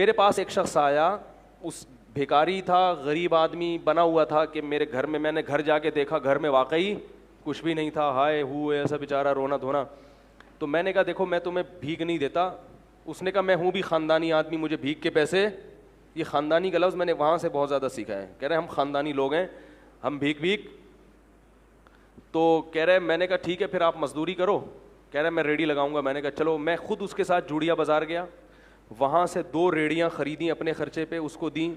میرے پاس ایک شخص آیا, اس بھیکاری تھا, غریب آدمی بنا ہوا تھا کہ میرے گھر میں نے گھر جا کے دیکھا, گھر میں واقعی کچھ بھی نہیں تھا, ہائے ہوئے ایسا بیچارہ رونا دھونا. تو میں نے کہا دیکھو میں تمہیں بھیک نہیں دیتا. اس نے کہا میں ہوں بھی خاندانی آدمی, مجھے بھیک کے پیسے, یہ خاندانی کا لفظ میں نے وہاں سے بہت زیادہ سیکھا ہے. کہہ رہے ہم خاندانی لوگ ہیں, ہم بھیک. تو کہہ رہے میں نے کہا ٹھیک ہے پھر آپ مزدوری کرو. کہہ رہے میں ریڑھی لگاؤں گا. میں نے کہا چلو. میں خود اس کے ساتھ جوڑیا بازار گیا, وہاں سے 2 ریڑیاں خریدیں اپنے خرچے پہ, اس کو دیں.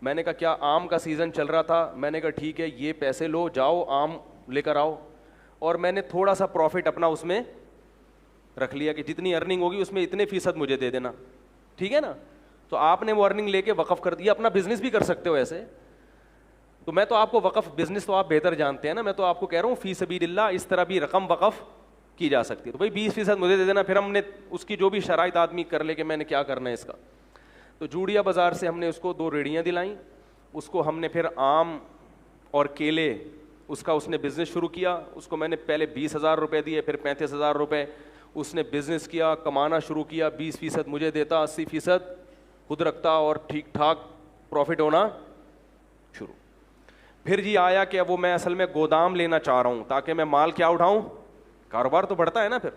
میں نے کہا کیا آم کا سیزن چل رہا تھا, میں نے کہا ٹھیک ہے یہ پیسے لو, جاؤ آم لے کر آؤ. اور میں نے تھوڑا سا پروفٹ اپنا اس میں رکھ لیا کہ جتنی ارننگ ہوگی اس میں اتنے فیصد مجھے دے دینا, ٹھیک ہے نا. تو آپ نے وہ ارننگ لے کے وقف کر دیا. اپنا بزنس بھی کر سکتے ہو ایسے. تو میں تو آپ کو وقف بزنس تو آپ بہتر جانتے ہیں نا, میں تو آپ کو کہہ رہا ہوں فی سبیل اللہ اس طرح بھی رقم وقف کی جا سکتی ہے. تو بھائی 20% مجھے دے دینا, پھر ہم نے اس کی جو بھی شرائط آدمی کر لے کہ میں نے کیا کرنا ہے اس کا. تو جوڑیا بازار سے ہم نے اس کو 2 ریڑیاں دلائیں. اس کو ہم نے پھر آم اور کیلے اس کا اس نے بزنس شروع کیا. اس کو میں نے پہلے 20,000 روپے دیے, پھر 35,000 روپے. اس نے بزنس کیا, کمانا شروع کیا, 20% مجھے دیتا, 80% خود رکھتا, اور ٹھیک ٹھاک پروفٹ ہونا شروع. پھر جی آیا کہ اب وہ میں اصل میں گودام لینا چاہ رہا ہوں تاکہ میں مال کیا اٹھاؤں, کاروبار تو بڑھتا ہے نا. پھر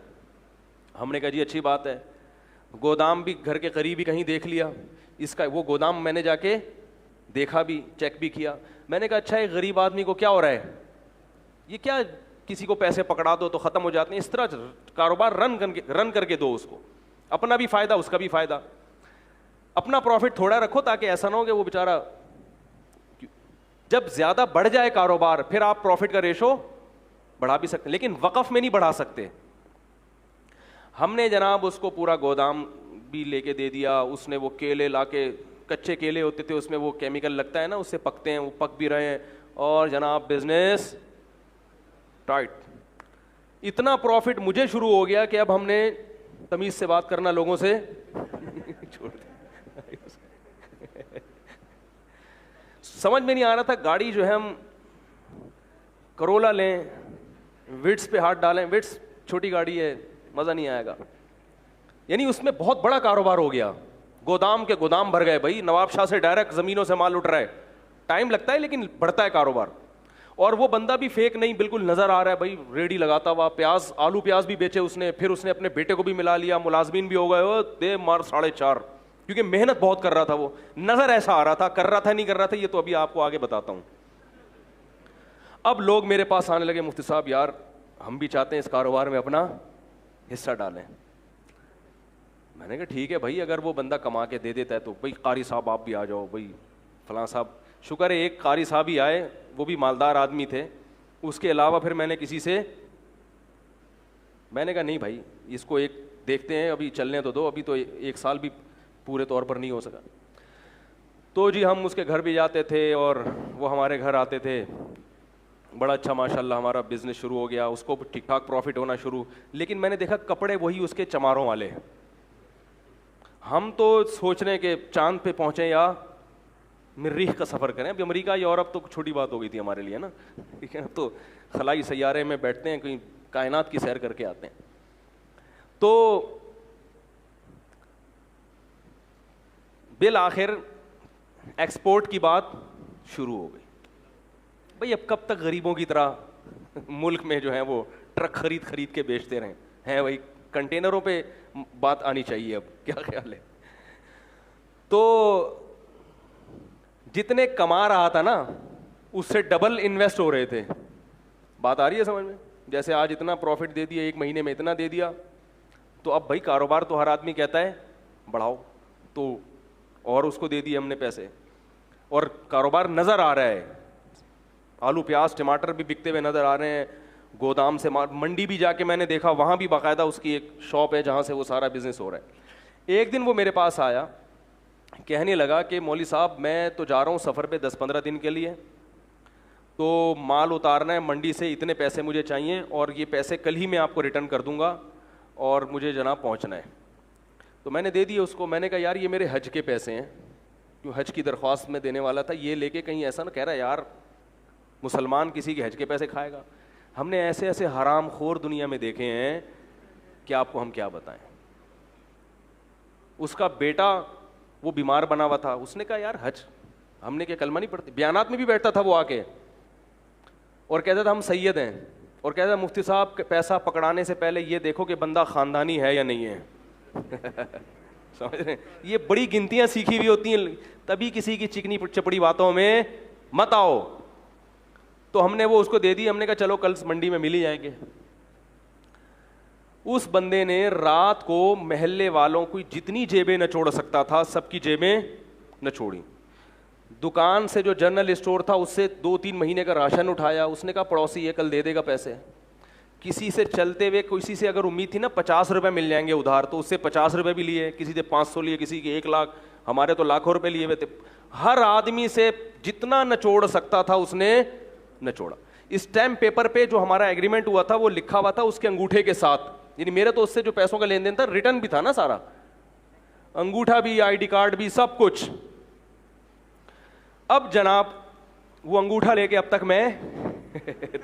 ہم نے کہا جی اچھی بات ہے. گودام بھی گھر کے قریب ہی کہیں دیکھ لیا. اس کا وہ گودام میں نے جا کے دیکھا بھی, چیک بھی کیا. میں نے کہا اچھا ایک غریب آدمی کو کیا ہو رہا ہے, یہ کیا کسی کو پیسے پکڑا دو تو ختم ہو جاتے ہیں, اس طرح کاروبار رن کر کے دو اس کو, اپنا بھی فائدہ اس کا بھی فائدہ. اپنا پروفٹ تھوڑا رکھو تاکہ ایسا نہ ہو کہ وہ بیچارہ, جب زیادہ بڑھ جائے کاروبار پھر آپ پروفٹ کا ریشو بڑھا بھی سکتے ہیں, لیکن وقف میں نہیں بڑھا سکتے. ہم نے جناب اس کو پورا گودام بھی لے کے دے دیا. اس نے وہ کیلے لا کے, کچے کیلے ہوتے تھے اس میں وہ کیمیکل لگتا ہے نا, اس سے پکتے ہیں, وہ پک بھی رہے ہیں, اور جناب بزنس ٹائٹ. اتنا پروفٹ مجھے شروع ہو گیا کہ اب ہم نے تمیز سے بات کرنا لوگوں سے چھوڑ دیا. سمجھ میں نہیں آ رہا تھا. گاڑی جو ہے ہم کرولا لیں, وٹس پہ ہاتھ ڈالیں, وٹس چھوٹی گاڑی ہے, مزہ نہیں آئے گا. یعنی اس میں بہت بڑا کاروبار ہو گیا. گودام کے گودام بھر گئے بھائی, نواب شاہ سے ڈائریکٹ زمینوں سے مال اٹھ رہا ہے. ٹائم لگتا ہے لیکن بڑھتا ہے کاروبار. اور وہ بندہ بھی فیک نہیں, بالکل نظر آ رہا ہے بھائی, ریڑھی لگاتا ہوا, پیاز آلو پیاز بھی بیچے اس نے. پھر اس نے اپنے بیٹے کو بھی ملا لیا, ملازمین بھی ہو گئے, دے مار 4.5, کیونکہ محنت بہت کر رہا تھا. وہ نظر ایسا آ رہا تھا, کر رہا تھا نہیں کر رہا تھا یہ تو ابھی آپ کو آگے بتاتا ہوں. اب لوگ میرے پاس آنے لگے, مفتی صاحب یار ہم بھی چاہتے ہیں اس کاروبار میں اپنا حصہ ڈالیں. میں نے کہا ٹھیک ہے بھائی, اگر وہ بندہ کما کے دے دیتا ہے تو بھائی قاری صاحب آپ بھی آ جاؤ, بھائی فلاں صاحب. شکر ہے ایک قاری صاحب ہی آئے, وہ بھی مالدار آدمی تھے. اس کے علاوہ پھر میں نے کسی سے, میں نے کہا نہیں بھائی اس کو ایک دیکھتے ہیں, ابھی چلنے تو دو, ابھی تو 1 سال بھی پورے طور پر نہیں ہو سکا. تو جی ہم اس کے گھر بھی جاتے تھے اور وہ ہمارے گھر آتے تھے. بڑا اچھا ماشاء اللہ ہمارا بزنس شروع ہو گیا, اس کو ٹھیک ٹھاک پروفٹ ہونا شروع. لیکن میں نے دیکھا کپڑے وہی اس کے چماروں والے. ہم تو سوچ رہے ہیں کہ چاند پہ پہنچیں یا مریخ کا سفر کریں. ابھی امریکہ یورپ تو چھوٹی بات ہو گئی تھی ہمارے لیے نا, ٹھیک ہے, تو خلائی سیارے میں بیٹھتے ہیں, کہیں کائنات کی سیر کر کے آتے ہیں. تو بالآخر ایکسپورٹ کی بات شروع ہو گئی. بھئی اب کب تک غریبوں کی طرح ملک میں جو ہے وہ ٹرک خرید کے بیچتے رہیں ہیں, وہی کنٹینروں پہ بات آنی چاہیے. اب کیا خیال ہے؟ تو جتنے کما رہا تھا نا اس سے ڈبل انویسٹ ہو رہے تھے. بات آ رہی ہے سمجھ میں؟ جیسے آج اتنا پروفٹ دے دیا, 1 مہینے میں اتنا دے دیا, تو اب بھائی کاروبار تو ہر آدمی کہتا ہے بڑھاؤ, تو اور اس کو دے دیے ہم نے پیسے, اور کاروبار نظر آ رہا ہے. آلو پیاز ٹماٹر بھی بکتے ہوئے نظر آ رہے ہیں. گودام سے منڈی بھی جا کے میں نے دیکھا, وہاں بھی باقاعدہ اس کی ایک شاپ ہے جہاں سے وہ سارا بزنس ہو رہا ہے. ایک دن وہ میرے پاس آیا, کہنے لگا کہ مولوی صاحب میں تو جا رہا ہوں سفر پہ 10-15 دن کے لیے, تو مال اتارنا ہے منڈی سے, اتنے پیسے مجھے چاہیے, اور یہ پیسے کل ہی میں آپ کو ریٹرن کر دوں گا, اور مجھے جناب پہنچنا ہے. تو میں نے دے دیے اس کو. میں نے کہا یار یہ میرے حج کے پیسے ہیں, جو حج کی درخواست میں دینے والا تھا, یہ لے کے کہیں ایسا نہ کہہ رہا یار مسلمان کسی کے حج کے پیسے کھائے گا. ہم نے ایسے ایسے حرام خور دنیا میں دیکھے ہیں کہ آپ کو ہم کیا بتائیں. اس کا بیٹا وہ بیمار بنا ہوا تھا. اس نے کہا یار حج ہم نے کیا کلمہ نہیں پڑھتے. بیانات میں بھی بیٹھتا تھا وہ آ کے اور کہتا تھا ہم سید ہیں, اور کہتا تھا مفتی صاحب پیسہ پکڑانے سے پہلے یہ دیکھو کہ بندہ خاندانی ہے یا نہیں ہے. سمجھ رہے ہیں, یہ بڑی گنتیاں سیکھی ہوئی ہوتی ہیں, تبھی کسی کی چکنی چپڑی باتوں میں مت آؤ. تو ہم نے وہ اس کو دے دی, ہم نے کہا چلو کل منڈی میں مل ہی جائیں گے. اس بندے نے رات کو محلے والوں کو جتنی جیبیں نچوڑ سکتا تھا سب کی جیبیں نچوڑی. دکان سے جو جنرل اسٹور تھا اس سے 2-3 مہینے کا راشن اٹھایا. اس نے کہا پڑوسی یہ کل دے دے گا پیسے. کسی سے چلتے ہوئے کسی سے اگر امید تھی نا 50 روپے مل جائیں گے ادھار, تو اس سے 50 روپے بھی لیے, کسی سے 500 لیے, کسی کے 1 لاکھ, ہمارے تو لاکھوں روپے لیے ہوئے تھے. ہر آدمی سے جتنا نچوڑ سکتا تھا اس نے نچوڑا. اسٹیمپ پیپر پہ جو ہمارا ایگریمنٹ ہوا تھا وہ لکھا ہوا تھا اس کے انگوٹھے کے ساتھ, یعنی میرے تو اس سے جو پیسوں کا لین دین تھا ریٹرن بھی تھا نا سارا, انگوٹھا بھی, آئی ڈی کارڈ بھی, سب کچھ. اب جناب وہ انگوٹھا لے کے اب تک میں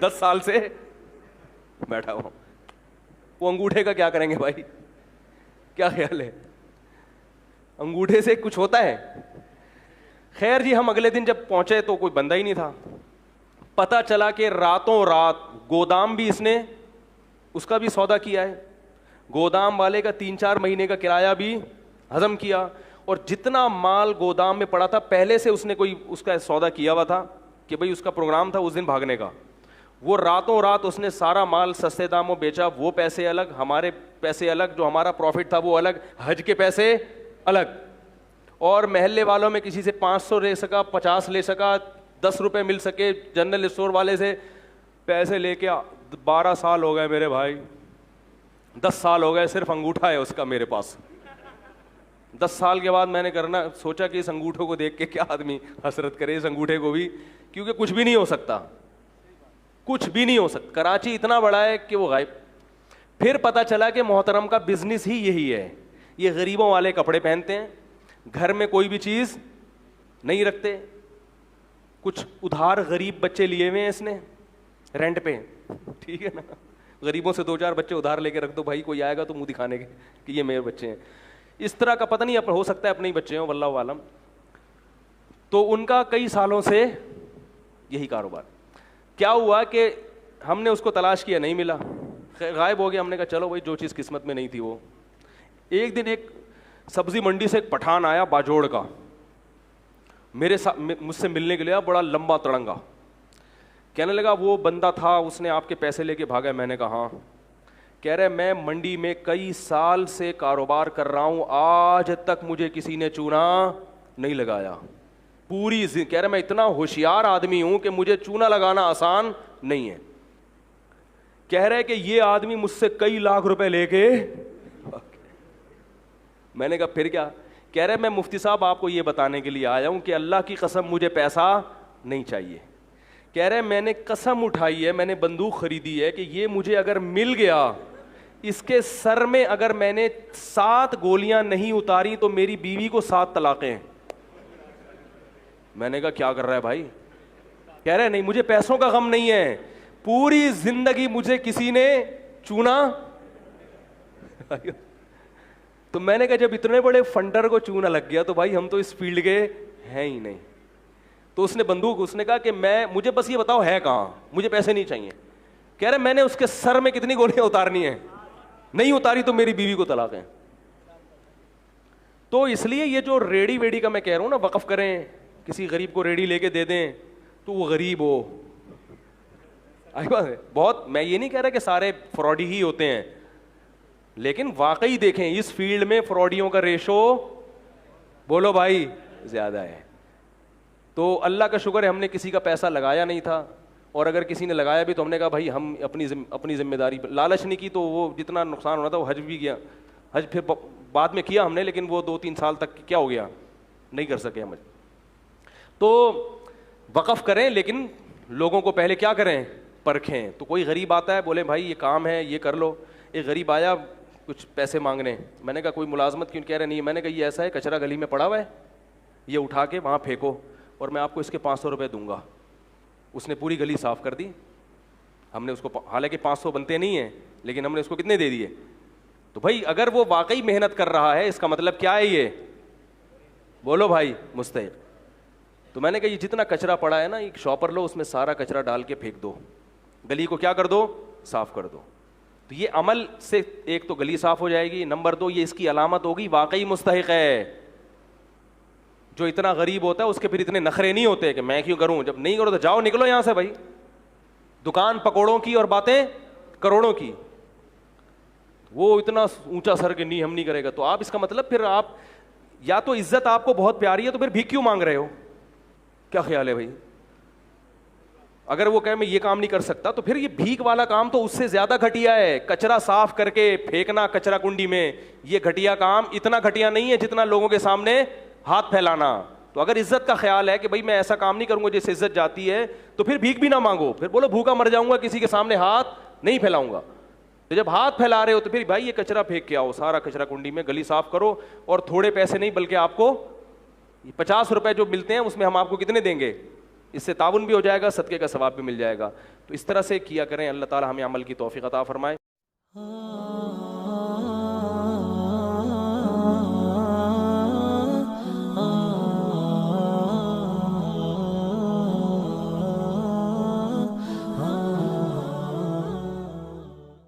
10 سال سے بیٹھا ہوں. وہ انگوٹھے کا کیا کریں گے بھائی, کیا خیال ہے, انگوٹھے سے کچھ ہوتا ہے؟ خیر جی, ہم اگلے دن جب پہنچے تو کوئی بندہ ہی نہیں تھا. پتا چلا کہ راتوں رات گودام بھی اس نے اس کا بھی سودا کیا ہے, گودام والے کا 3-4 مہینے کا کرایہ بھی ہضم کیا, اور جتنا مال گودام میں پڑا تھا پہلے سے اس نے کوئی اس کا سودا کیا ہوا تھا کہ بھئی اس کا پروگرام تھا اس دن بھاگنے کا. وہ راتوں رات اس نے سارا مال سستے داموں بیچا. وہ پیسے الگ, ہمارے پیسے الگ, جو ہمارا پروفٹ تھا وہ الگ, حج کے پیسے الگ. اور محلے والوں میں کسی سے 500 لے سکا, 50 لے سکا, 10 روپے مل سکے, جنرل اسٹور والے سے پیسے لے کے 12 سال ہو گئے میرے بھائی, 10 سال ہو گئے, صرف انگوٹھا ہے اس کا میرے پاس. 10 سال کے بعد میں نے کرنا سوچا کہ اس انگوٹھے کو دیکھ کے کیا آدمی حسرت کرے اس انگوٹھے کو بھی, کیونکہ کچھ بھی نہیں ہو سکتا, کچھ بھی نہیں ہو سکتا. کراچی اتنا بڑا ہے کہ وہ غائب. پھر پتا چلا کہ محترم کا بزنس ہی یہی ہے, یہ غریبوں والے کپڑے پہنتے ہیں, گھر میں کوئی بھی چیز نہیں رکھتے, کچھ ادھار غریب بچے لیے ہوئے ہیں اس نے رینٹ پہ, ٹھیک ہے نا, غریبوں سے 2-4 بچے ادھار لے کے رکھ دو بھائی, کوئی آئے گا تو منہ دکھانے کے کہ یہ میرے بچے ہیں. اس طرح کا پتہ نہیں, ہو سکتا ہے اپنے ہی بچے ہوں, واللہ عالم. تو ان کا کئی سالوں سے یہی کاروبار. کیا ہوا کہ ہم نے اس کو تلاش کیا, نہیں ملا, غائب ہو گیا. ہم نے کہا چلو بھائی جو چیز قسمت میں نہیں تھی وہ. ایک دن ایک سبزی منڈی سے ایک پٹھان آیا باجوڑ کا, مجھ سے ملنے کے لیے, بڑا لمبا تڑنگا. کہنے لگا وہ بندہ تھا اس نے آپ کے پیسے لے کے بھاگا. میں نے کہا ہاں. کہہ رہے میں منڈی میں کئی سال سے کاروبار کر رہا ہوں, آج تک مجھے کسی نے چونا نہیں لگایا پوری کہہ رہے میں اتنا ہوشیار آدمی ہوں کہ مجھے چونا لگانا آسان نہیں ہے. کہہ رہے کہ یہ آدمی مجھ سے کئی لاکھ روپے لے کے. میں نے کہا پھر کیا؟ کہہ رہے میں مفتی صاحب آپ کو یہ بتانے کے لیے آیا ہوں کہ اللہ کی قسم مجھے پیسہ نہیں چاہیے. کہہ رہے میں نے قسم اٹھائی ہے, میں نے بندوق خریدی ہے کہ یہ مجھے اگر مل گیا, اس کے سر میں اگر میں نے 7 گولیاں نہیں اتاری تو میری بیوی کو 7 طلاقیں ہیں. میں نے کہا کیا کر رہا ہے بھائی؟ کہہ رہے نہیں مجھے پیسوں کا غم نہیں ہے, پوری زندگی مجھے کسی نے چونا. تو میں نے کہا جب اتنے بڑے فنڈر کو چونا لگ گیا تو بھائی ہم تو اس فیلڈ کے ہیں ہی نہیں. تو اس نے بندوق, اس نے کہا کہ مجھے بس یہ بتاؤ ہے کہاں, مجھے پیسے نہیں چاہیے. کہہ رہے میں نے اس کے سر میں کتنی گولیاں اتارنی ہیں, نہیں اتاری تو میری بیوی کو طلاق ہے. تو اس لیے یہ جو ریڑی ویڑی کا میں کہہ رہا ہوں نا, وقف کریں, کسی غریب کو ریڑی لے کے دے دیں تو وہ غریب ہو. بہت, میں یہ نہیں کہہ رہا کہ سارے فراڈی ہی ہوتے ہیں, لیکن واقعی دیکھیں اس فیلڈ میں فراڈیوں کا ریشو بولو بھائی زیادہ ہے. تو اللہ کا شکر ہے ہم نے کسی کا پیسہ لگایا نہیں تھا, اور اگر کسی نے لگایا بھی تو ہم نے کہا بھائی ہم اپنی ذمہ داری, لالچ نہیں کی تو وہ جتنا نقصان ہونا تھا وہ حج بھی گیا. حج پھر بعد میں کیا ہم نے, لیکن وہ 2-3 سال تک کیا ہو گیا, نہیں کر سکے ہم. تو وقف کریں لیکن لوگوں کو پہلے کیا کریں, پرکھیں. تو کوئی غریب آتا ہے بولے بھائی یہ کام ہے یہ کر لو. ایک غریب آیا کچھ پیسے مانگنے, میں نے کہا کوئی ملازمت کیوں؟ کہہ رہے نہیں. میں نے کہا یہ ایسا ہے کچرا گلی میں پڑا ہوا ہے, یہ اٹھا کے وہاں پھینکو اور میں آپ کو اس کے 500 روپے دوں گا. اس نے پوری گلی صاف کر دی. ہم نے اس کو, حالانکہ 500 بنتے نہیں ہیں, لیکن ہم نے اس کو کتنے دے دیے. تو بھائی اگر وہ واقعی محنت کر رہا ہے اس کا مطلب کیا ہے, یہ بولو بھائی مستحق. تو میں نے کہا یہ جتنا کچرا پڑا ہے نا ایک شاپر لو, اس میں سارا کچرا ڈال کے پھینک دو, گلی کو کیا کر دو, صاف کر دو. تو یہ عمل سے ایک تو گلی صاف ہو جائے گی, نمبر دو یہ اس کی علامت ہوگی واقعی مستحق ہے. جو اتنا غریب ہوتا ہے اس کے پھر اتنے نخرے نہیں ہوتے کہ میں کیوں کروں, جب نہیں کرو تو جاؤ نکلو یہاں سے بھائی. دکان پکوڑوں کی اور باتیں کروڑوں کی, وہ اتنا اونچا سر کہ نہیں ہم نہیں کرے گا. تو آپ اس کا مطلب پھر آپ یا تو عزت آپ کو بہت پیاری ہے تو پھر بھیک کیوں مانگ رہے ہو, کیا خیال ہے بھائی؟ اگر وہ کہے میں یہ کام نہیں کر سکتا تو پھر یہ بھیک والا کام تو اس سے زیادہ گھٹیا ہے. کچرا صاف کر کے پھینکنا کچرا کنڈی میں, یہ گھٹیا کام اتنا گھٹیا نہیں ہے جتنا لوگوں کے سامنے ہاتھ پھیلانا. تو اگر عزت کا خیال ہے کہ بھائی میں ایسا کام نہیں کروں گا جس سے عزت جاتی ہے, تو پھر بھیک بھی نہ مانگو, پھر بولو بھوکا مر جاؤں گا کسی کے سامنے ہاتھ نہیں پھیلاؤں گا. تو جب ہاتھ پھیلا رہے ہو تو پھر بھائی یہ کچرا پھینک کے آؤ, سارا کچرا کنڈی میں, گلی صاف کرو. اور تھوڑے پیسے نہیں بلکہ آپ کو 50 روپے جو ملتے ہیں اس میں ہم آپ کو کتنے دیں گے, اس سے تعاون بھی ہو جائے گا, صدقے کا ثواب بھی مل جائے گا. تو اس طرح سے کیا کریں. اللہ تعالی ہمیں عمل کی توفیق عطا فرمائے.